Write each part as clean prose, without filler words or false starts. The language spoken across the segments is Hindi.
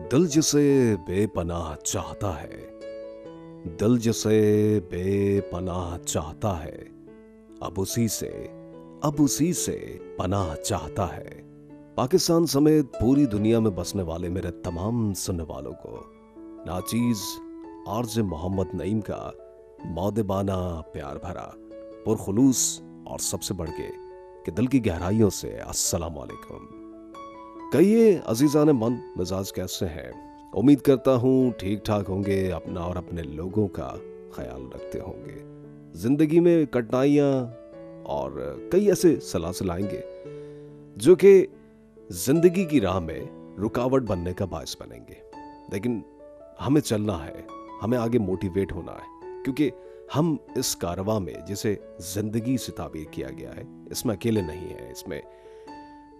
दिल जिसे बेपनाह चाहता है, दिल जिसे बेपनाह चाहता है, अब उसी से पनाह चाहता है। पाकिस्तान समेत पूरी दुनिया में बसने वाले मेरे तमाम सुनने वालों को नाचीज आरजे मोहम्मद नईम का मौदेबाना प्यार भरा पुरखुलूस और सबसे बढ़ के दिल की गहराइयों से अस्सलाम वालेकुम। कहिए अजीजान मन मिजाज कैसे हैं? उम्मीद करता हूँ ठीक ठाक होंगे, अपना और अपने लोगों का ख्याल रखते होंगे। जिंदगी में कठिनाइयाँ और कई ऐसे सलासिल आएंगे जो कि जिंदगी की राह में रुकावट बनने का बायस बनेंगे, लेकिन हमें चलना है, हमें आगे मोटिवेट होना है, क्योंकि हम इस कारवां में जिसे जिंदगी से ताबीर किया गया है इसमें अकेले नहीं है, इसमें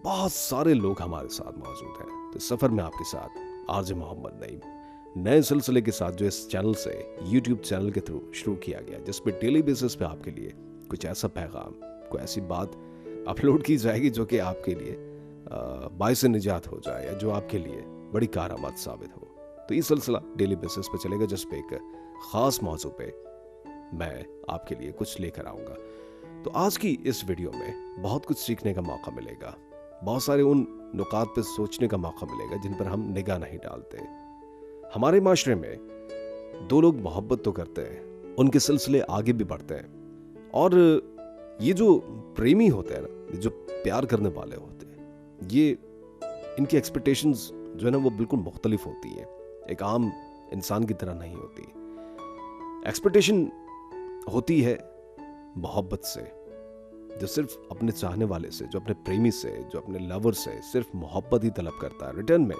बहुत सारे लोग हमारे साथ मौजूद हैं। तो सफर में आपके साथ आरजे मोहम्मद नईम नए सिलसिले के साथ जो इस चैनल से यूट्यूब चैनल के थ्रू शुरू किया गया, जिसपे डेली बेसिस पे आपके लिए कुछ ऐसा पैगाम, कोई ऐसी बात अपलोड की जाएगी जो कि आपके लिए बाइस निजात हो जाए या जो आपके लिए बड़ी कारआमद साबित हो। तो ये सिलसिला डेली बेसिस पे चलेगा, जिस पे एक खास मौजू पे मैं आपके लिए कुछ लेकर आऊंगा। तो आज की इस वीडियो में बहुत कुछ सीखने का मौका मिलेगा, बहुत सारे उन नुकात पे सोचने का मौका मिलेगा जिन पर हम निगाह नहीं डालते। हमारे माशरे में दो लोग मोहब्बत तो करते हैं, उनके सिलसिले आगे भी बढ़ते हैं, और ये जो प्रेमी होते हैं ना, जो प्यार करने वाले होते हैं, ये इनकी एक्सपेक्टेशंस जो है ना वो बिल्कुल मुख्तलिफ होती है, एक आम इंसान की तरह नहीं होती। एक्सपेक्टेशन होती है मोहब्बत से, जो सिर्फ अपने चाहने वाले से, जो अपने प्रेमी से, जो अपने लवर से सिर्फ मोहब्बत ही तलब करता है, रिटर्न में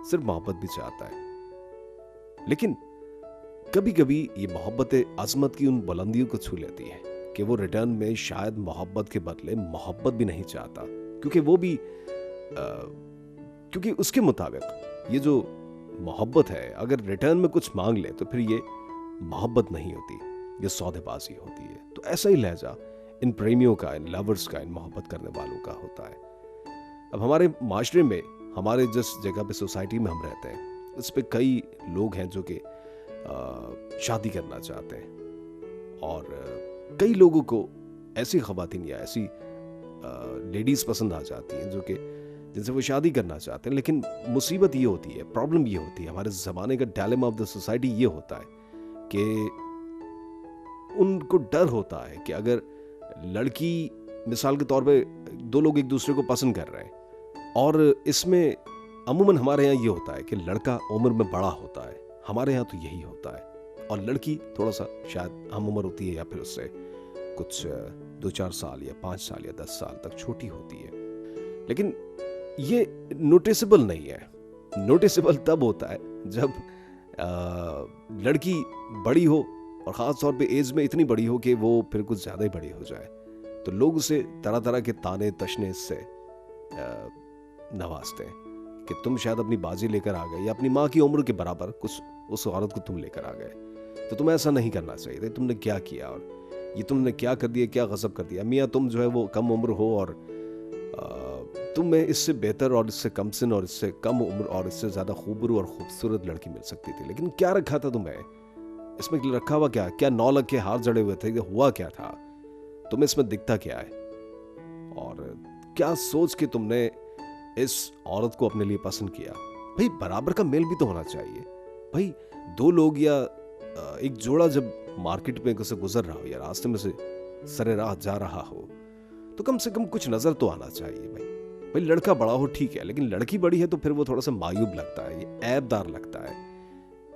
सिर्फ मोहब्बत भी चाहता है। लेकिन कभी कभी ये मोहब्बत अजमत की उन बुलंदियों को छू लेती है कि वो रिटर्न में शायद मोहब्बत के बदले मोहब्बत भी नहीं चाहता, क्योंकि वो भी क्योंकि उसके मुताबिक ये जो मोहब्बत है अगर रिटर्न में कुछ मांग ले तो फिर ये मोहब्बत नहीं होती, ये सौदेबाजी होती है। तो ऐसा ही लहजा इन प्रेमियों का, इन लवर्स का, इन मोहब्बत करने वालों का होता है। अब हमारे माशरे में, हमारे जिस जगह पे, सोसाइटी में हम रहते हैं, उस पे कई लोग हैं जो कि शादी करना चाहते हैं, और कई लोगों को ऐसी ख़वातीन या ऐसी लेडीज पसंद आ जाती हैं जो कि जिनसे वो शादी करना चाहते हैं। लेकिन मुसीबत ये होती है, प्रॉब्लम ये होती है, हमारे ज़माने का डायलेमा ऑफ द सोसाइटी ये होता है कि उनको डर होता है कि अगर लड़की, मिसाल के तौर पे दो लोग एक दूसरे को पसंद कर रहे हैं, और इसमें अमूमन हमारे यहाँ ये होता है कि लड़का उम्र में बड़ा होता है, हमारे यहाँ तो यही होता है, और लड़की थोड़ा सा शायद हम उम्र होती है या फिर उससे कुछ 2-4 साल या 5 साल या 10 साल तक छोटी होती है। लेकिन ये नोटिसेबल नहीं है। नोटिसेबल तब होता है जब लड़की बड़ी हो, और ख़ास तौर पे एज में इतनी बड़ी हो कि वो फिर कुछ ज़्यादा ही बड़ी हो जाए, तो लोग उसे तरह तरह के ताने तशने से नवाजते हैं कि तुम शायद अपनी बाजी लेकर आ गए, या अपनी माँ की उम्र के बराबर कुछ उस औरत को तुम लेकर आ गए, तो तुम्हें ऐसा नहीं करना चाहिए था, तुमने क्या किया, और ये तुमने क्या कर दिया, क्या गज़ब कर दिया। मियाँ तुम जो है वो कम उम्र हो, और तुम्हें इससे बेहतर और इससे कम सिन और इससे कम उम्र और इससे ज़्यादा खूबरू और खूबसूरत लड़की मिल सकती थी, लेकिन क्या रखा था तुम्हें इसमें? रखा हुआ क्या 9 लाख के हाथ जड़े हुए थे, हुआ क्या था तुम्हें इसमें? दिखता क्या है? और क्या सोच के तुमने इस औरत को अपने लिए पसंद किया? भाई बराबर का मेल भी तो होना चाहिए। भाई दो लोग या एक जोड़ा जब मार्केट में से गुजर रहा हो या रास्ते में से सरे राह जा रहा हो, तो कम से कम कुछ नजर तो आना चाहिए। भाई लड़का बड़ा हो ठीक है, लेकिन लड़की बड़ी है तो फिर वो थोड़ा सा मायूब लगता है, ये ऐबदार लगता है।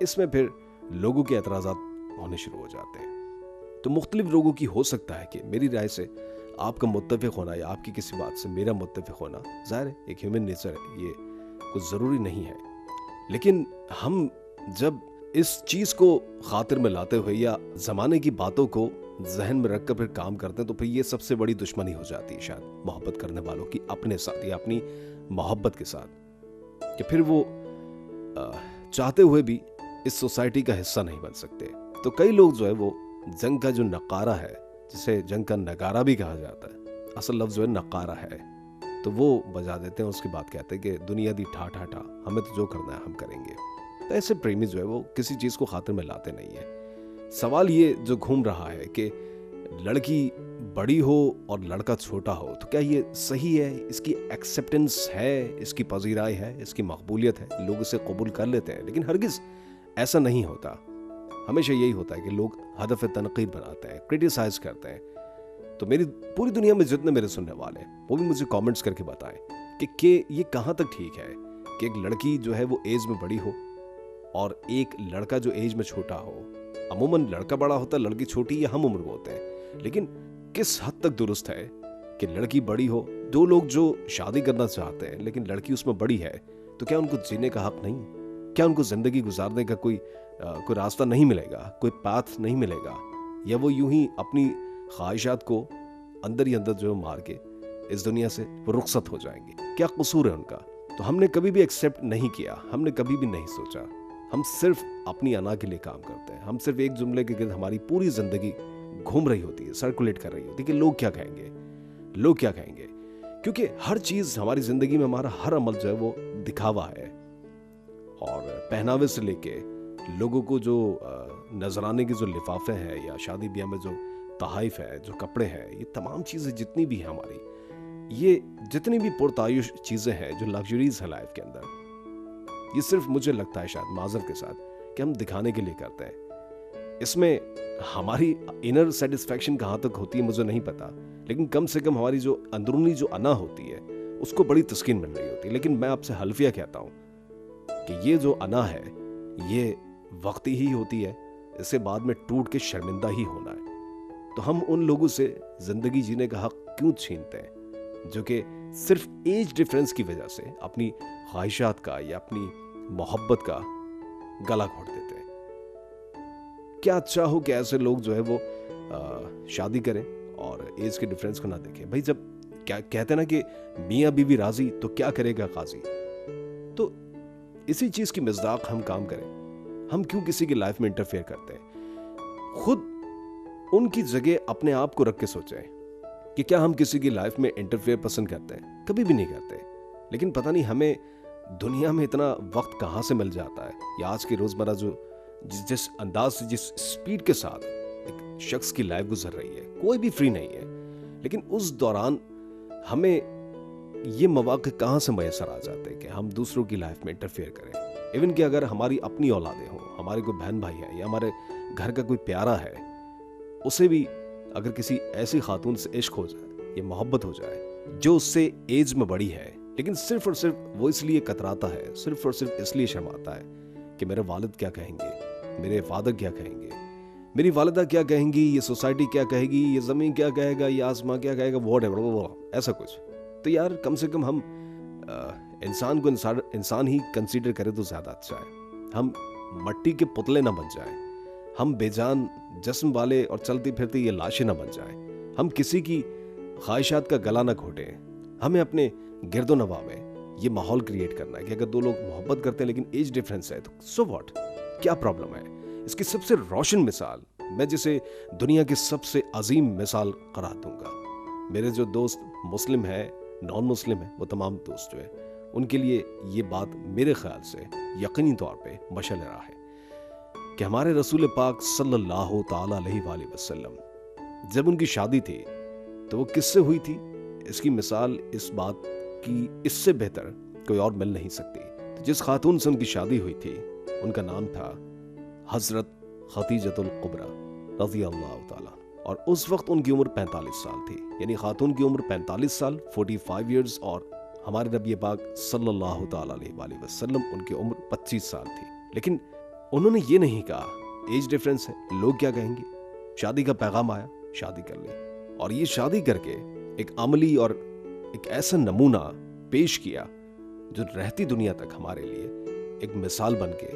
इसमें फिर लोगों के एतराज़ात होने शुरू हो जाते हैं। तो मुख्तलिफ लोगों की हो सकता है कि मेरी राय से आपका मुत्तफ़िक़ होना या आपकी किसी बात से मेरा मुत्तफ़िक़ होना, ज़ाहिर है एक ह्यूमन नेचर है, ये कुछ ज़रूरी नहीं है। लेकिन हम जब इस चीज़ को खातिर में लाते हुए या ज़माने की बातों को जहन में रख कर फिर काम करते हैं, तो फिर ये सबसे बड़ी दुश्मनी हो जाती है शायद मोहब्बत करने वालों की अपने साथ या अपनी मोहब्बत के साथ, कि फिर वो चाहते हुए भी इस सोसाइटी का हिस्सा नहीं बन सकते। तो कई लोग जो है वो जंग का जो नकारा है, जिसे जंग का नगारा भी कहा जाता है, असल लफ्ज़ जो है नकारा है, तो वो बजा देते हैं, उसके बाद कहते हैं कि दुनिया दी ठा ठा ठा, हमें तो जो करना है हम करेंगे। तो ऐसे प्रेमी जो है वो किसी चीज़ को खातिर में लाते नहीं है। सवाल ये जो घूम रहा है कि लड़की बड़ी हो और लड़का छोटा हो, तो क्या ये सही है? इसकी एक्सेप्टेंस है, इसकी पजीराई है, इसकी मकबूलियत है, लोग इसे कबूल कर लेते हैं। लेकिन हरगिज़ ऐसा नहीं होता। हमेशा यही होता है कि लोग हदफ तनकीद बनाते हैं, क्रिटिसाइज करते हैं। तो मेरी पूरी दुनिया में जितने मेरे सुनने वाले हैं वो भी मुझे कमेंट्स करके बताएं कि ये कहाँ तक ठीक है कि एक लड़की जो है वो एज में बड़ी हो और एक लड़का जो एज में छोटा हो। अमूमन लड़का बड़ा होता है, लड़की छोटी या हम उम्र को होते हैं, लेकिन किस हद तक दुरुस्त है कि लड़की बड़ी हो? दो लोग जो शादी करना चाहते हैं लेकिन लड़की उसमें बड़ी है, तो क्या उनको जीने का हक नहीं? क्या उनको जिंदगी गुजारने का कोई रास्ता नहीं मिलेगा, कोई पाथ नहीं मिलेगा? या वो यूं ही अपनी ख्वाहिशात को अंदर ही अंदर जो मार के इस दुनिया से वो रुखसत हो जाएंगे? क्या कसूर है उनका? तो हमने कभी भी एक्सेप्ट नहीं किया, हमने कभी भी नहीं सोचा। हम सिर्फ अपनी अना के लिए काम करते हैं। हम सिर्फ एक जुमले के गिर्द हमारी पूरी जिंदगी घूम रही होती है, सर्कुलेट कर रही होती है कि लोग क्या कहेंगे, लोग क्या कहेंगे। क्योंकि हर चीज हमारी जिंदगी में, हमारा हर अमल जो है वो दिखावा है। और पहनावे से लेके लोगों को जो नजराने के जो लिफाफे हैं या शादी ब्याह में जो तहाइफ है, जो कपड़े हैं, ये तमाम चीजें जितनी भी हैं हमारी, ये जितनी भी पुरतायुश चीजें हैं जो लग्जरीज है लाइफ के अंदर, ये सिर्फ मुझे लगता है शायद माजर के साथ कि हम दिखाने के लिए करते हैं। इसमें हमारी इनर सेटिस्फैक्शन कहाँ तक होती है मुझे नहीं पता, लेकिन कम से कम हमारी जो अंदरूनी जो अना होती है उसको बड़ी तस्कीन मिल रही होती है। लेकिन मैं आपसे हल्फिया कहता हूँ कि ये जो अना है ये वक्ती ही होती है, इससे बाद में टूट के शर्मिंदा ही होना है। तो हम उन लोगों से जिंदगी जीने का हक क्यों छीनते हैं जो कि सिर्फ एज डिफरेंस की वजह से अपनी ख्वाहिशात का या अपनी मोहब्बत का गला घोट देते हैं? क्या अच्छा हो कि ऐसे लोग जो है वो शादी करें और एज के डिफरेंस को ना देखें। भाई जब क्या कहते हैं ना कि मियाँ बीवी राजी तो क्या करेगा काजी। तो इसी चीज की मिज़दाक हम काम करें। हम क्यों किसी की लाइफ में इंटरफेयर करते हैं? खुद उनकी जगह अपने आप को रख के सोचें कि क्या हम किसी की लाइफ में इंटरफेयर पसंद करते हैं? कभी भी नहीं करते। लेकिन पता नहीं हमें दुनिया में इतना वक्त कहाँ से मिल जाता है, या आज की रोजमर्रा जो जिस अंदाज से, जिस स्पीड के साथ एक शख्स की लाइफ गुजर रही है, कोई भी फ्री नहीं है। लेकिन उस दौरान हमें ये मौके कहाँ से मैसर आ जाते हैं कि हम दूसरों की लाइफ में इंटरफेयर करें। इवन कि अगर हमारी अपनी औलादें हों, हमारे कोई बहन भाई है या हमारे घर का कोई प्यारा है, उसे भी अगर किसी ऐसी खातून से इश्क हो जाए या मोहब्बत हो जाए जो उससे एज में बड़ी है, लेकिन सिर्फ और सिर्फ वो इसलिए कतराता है, सिर्फ और सिर्फ इसलिए शर्माता है कि मेरे वालिद क्या कहेंगे, मेरे फादर क्या कहेंगे, मेरी वालिदा क्या कहेंगी, ये सोसाइटी क्या कहेगी, ये ज़मीन क्या कहेगा, ये आसमां क्या कहेगा, व्हाटएवर, ऐसा कुछ। तो यार कम से कम हम इंसान को इंसान ही कंसीडर करें तो ज़्यादा अच्छा है। हम मट्टी के पुतले ना बन जाएं, हम बेजान जिस्म वाले और चलती फिरती ये लाशें ना बन जाएं, हम किसी की ख्वाहिशात का गला ना घोटें। हमें अपने गिरदो नवा में ये माहौल क्रिएट करना है कि अगर दो लोग मोहब्बत करते हैं लेकिन एज डिफरेंस है तो सो व्हाट, क्या प्रॉब्लम है? इसकी सबसे रोशन मिसाल मैं जिसे दुनिया की सबसे अजीम मिसाल करार दूंगा। मेरे जो दोस्त मुस्लिम है, नॉन मुस्लिम है, वो तमाम दोस्त जो है उनके लिए ये बात मेरे ख्याल से यकीनी तौर पे मशल राह है कि हमारे रसूल पाक सल्लल्लाहु ताला अलैहि वसल्लम जब उनकी शादी थी तो वो किससे हुई थी? इसकी मिसाल इस बात की इससे बेहतर कोई और मिल नहीं सकती। तो जिस खातून से उनकी शादी हुई थी उनका नाम था हजरत खतीजतुल कुबरा रज़ियल्लाहु ताला, और उस वक्त उनकी उम्र 45 साल थी। यानी खातून की उम्र 45 साल 45 इयर्स, और हमारे नबी पाक सल्लल्लाहु ताला अलैहि वसल्लम उनकी उम्र 25 साल थी। लेकिन उन्होंने ये नहीं कहा एज डिफरेंस है, लोग क्या कहेंगे। शादी का पैगाम आया, शादी कर ली, और ये शादी करके एक अमली और एक ऐसा नमूना पेश किया जो रहती दुनिया तक हमारे लिए एक मिसाल बन के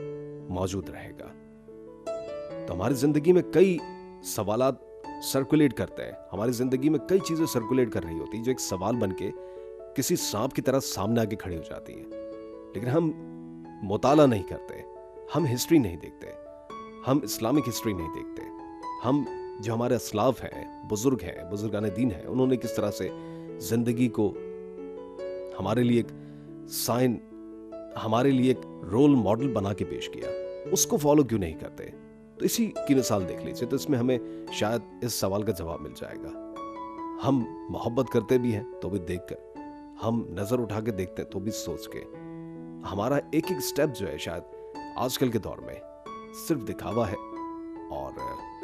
मौजूद रहेगा। तो हमारी जिंदगी में कई सवालात सर्कुलेट करते हैं, हमारी जिंदगी में कई चीजें सर्कुलेट कर रही होती है जो एक सवाल बन के किसी सांप की तरह सामने आके खड़ी हो जाती है। लेकिन हम मुताला नहीं करते, हम हिस्ट्री नहीं देखते, हम इस्लामिक हिस्ट्री नहीं देखते, हम जो हमारे असलाफ हैं, बुजुर्ग हैं, बुजुर्गान दीन हैं, उन्होंने किस तरह से जिंदगी को हमारे लिए एक साइन, हमारे लिए एक रोल मॉडल बना के पेश किया, उसको फॉलो क्यों नहीं करते? तो इसी की मिसाल देख लीजिए, तो इसमें हमें शायद इस सवाल का जवाब मिल जाएगा। हम मोहब्बत करते भी हैं तो भी देखकर, हम नजर उठा के देखते हैं तो भी सोच के। हमारा एक एक स्टेप जो है शायद आजकल के दौर में सिर्फ दिखावा है, और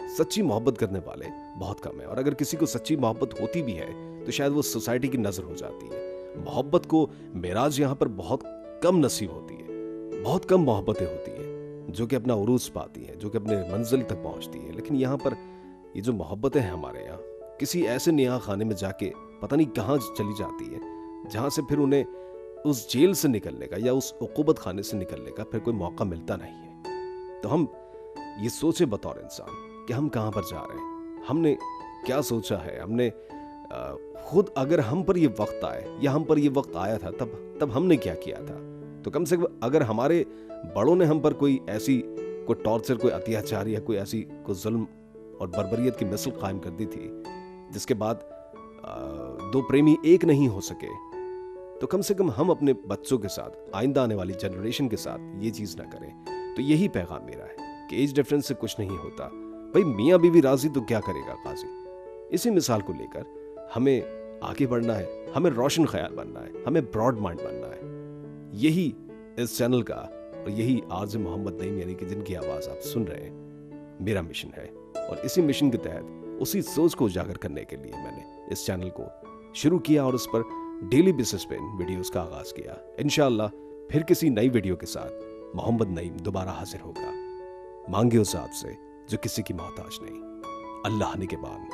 सच्ची मोहब्बत करने वाले बहुत कम है। और अगर किसी को सच्ची मोहब्बत होती भी है तो शायद वो सोसाइटी की नजर हो जाती है। मोहब्बत को मेराज यहाँ पर बहुत कम नसीब होती है, बहुत कम मोहब्बतें होती है जो कि अपना उरूज पाती हैं, जो कि अपने मंजिल तक पहुंचती है। लेकिन यहाँ पर ये जो मोहब्बतें हैं हमारे यहाँ, किसी ऐसे नियाह खाने में जाके पता नहीं कहाँ चली जाती है, जहां से फिर उन्हें उस जेल से निकलने का या उस उक़ूबत खाने से निकलने का फिर कोई मौका मिलता नहीं है। तो हम ये सोचे बतौर इंसान कि हम कहां पर जा रहे हैं, हमने क्या सोचा है, हमने खुद अगर हम पर ये वक्त आए या हम पर ये वक्त आया था तब हमने क्या किया था। तो कम से कम अगर हमारे बड़ों ने हम पर कोई ऐसी कोई टॉर्चर, कोई अत्याचार या कोई ऐसी कोई जुल्म और बर्बरियत की मिसल कायम कर दी थी जिसके बाद दो प्रेमी एक नहीं हो सके, तो कम से कम हम अपने बच्चों के साथ, आइंदा आने वाली जनरेशन के साथ ये चीज ना करें। तो यही पैगाम मेरा है कि एज डिफरेंस से कुछ नहीं होता। भाई मियाँ बीवी राजी तो क्या करेगा काजी। इसी मिसाल को लेकर हमें आगे बढ़ना है, हमें रोशन ख्याल बनना है, हमें ब्रॉड माइंड बनना है। यही इस चैनल का और यही आरजे मोहम्मद नईम यानी कि जिनकी आवाज आप सुन रहे हैं, मेरा मिशन है। और इसी मिशन के तहत उसी सोच को उजागर करने के लिए मैंने इस चैनल को शुरू किया और उस पर डेली बेसिस पे वीडियोस का आगाज किया। इंशाअल्लाह फिर किसी नई वीडियो के साथ मोहम्मद नईम दोबारा हाजिर होगा। मांगे उस ज़ात से जो किसी की मोहताज नहीं, अल्लाह निगहबान।